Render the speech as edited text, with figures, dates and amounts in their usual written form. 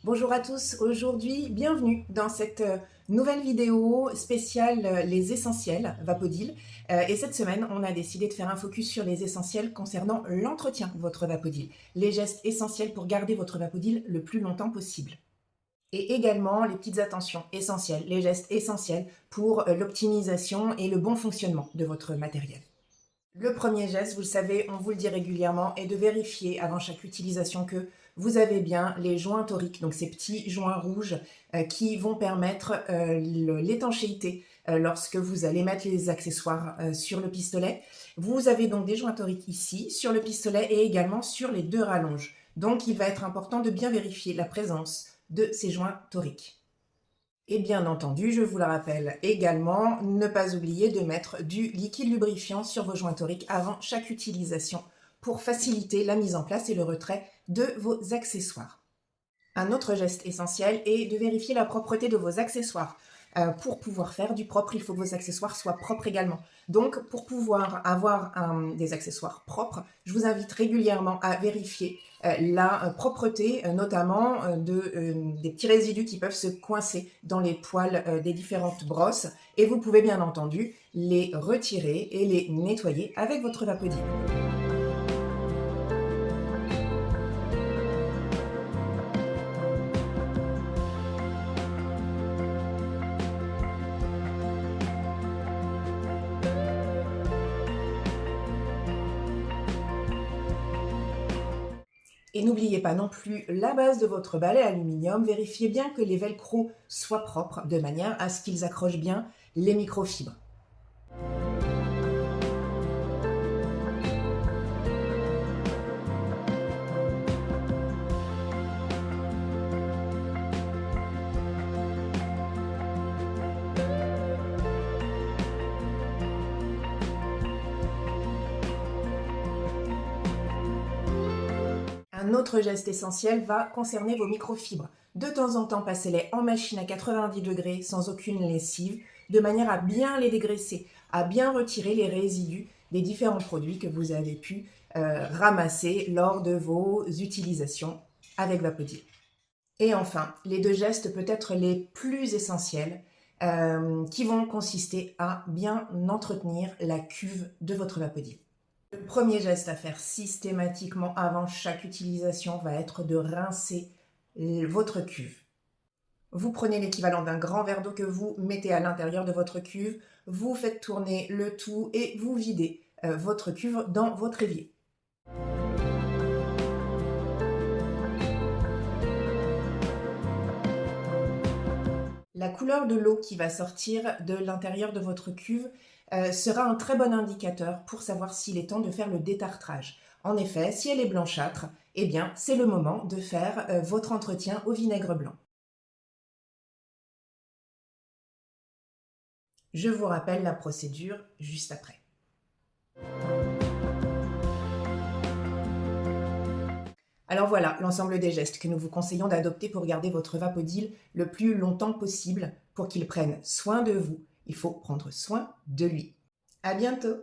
Bonjour à tous, aujourd'hui bienvenue dans cette nouvelle vidéo spéciale les essentiels Vapodil. Et cette semaine on a décidé de faire un focus sur les essentiels concernant l'entretien de votre Vapodil, les gestes essentiels pour garder votre Vapodil le plus longtemps possible. Et également les petites attentions essentielles, les gestes essentiels pour l'optimisation et le bon fonctionnement de votre matériel. Le premier geste, vous le savez, on vous le dit régulièrement, est de vérifier avant chaque utilisation que vous avez bien les joints toriques, donc ces petits joints rouges qui vont permettre l'étanchéité lorsque vous allez mettre les accessoires sur le pistolet. Vous avez donc des joints toriques ici, sur le pistolet et également sur les deux rallonges. Donc il va être important de bien vérifier la présence de ces joints toriques. Et bien entendu, je vous le rappelle également, ne pas oublier de mettre du liquide lubrifiant sur vos joints toriques avant chaque utilisation pour faciliter la mise en place et le retrait de vos accessoires. Un autre geste essentiel est de vérifier la propreté de vos accessoires. Pour pouvoir faire du propre, il faut que vos accessoires soient propres également. Donc, pour pouvoir avoir des accessoires propres, je vous invite régulièrement à vérifier la propreté, notamment des petits résidus qui peuvent se coincer dans les poils des différentes brosses. Et vous pouvez bien entendu les retirer et les nettoyer avec votre Vapodil. Et n'oubliez pas non plus la base de votre balai aluminium. Vérifiez bien que les velcro soient propres de manière à ce qu'ils accrochent bien les microfibres. Un autre geste essentiel va concerner vos microfibres. De temps en temps, passez-les en machine à 90 degrés sans aucune lessive, de manière à bien les dégraisser, à bien retirer les résidus des différents produits que vous avez pu ramasser lors de vos utilisations avec Vapodil. Et enfin, les deux gestes peut-être les plus essentiels qui vont consister à bien entretenir la cuve de votre Vapodil. Le premier geste à faire systématiquement avant chaque utilisation va être de rincer votre cuve. Vous prenez l'équivalent d'un grand verre d'eau que vous mettez à l'intérieur de votre cuve, vous faites tourner le tout et vous videz votre cuve dans votre évier. La couleur de l'eau qui va sortir de l'intérieur de votre cuve sera un très bon indicateur pour savoir s'il est temps de faire le détartrage. En effet, si elle est blanchâtre, eh bien, c'est le moment de faire votre entretien au vinaigre blanc. Je vous rappelle la procédure juste après. Alors voilà l'ensemble des gestes que nous vous conseillons d'adopter pour garder votre Vapodil le plus longtemps possible pour qu'il prenne soin de vous. Il faut prendre soin de lui. À bientôt!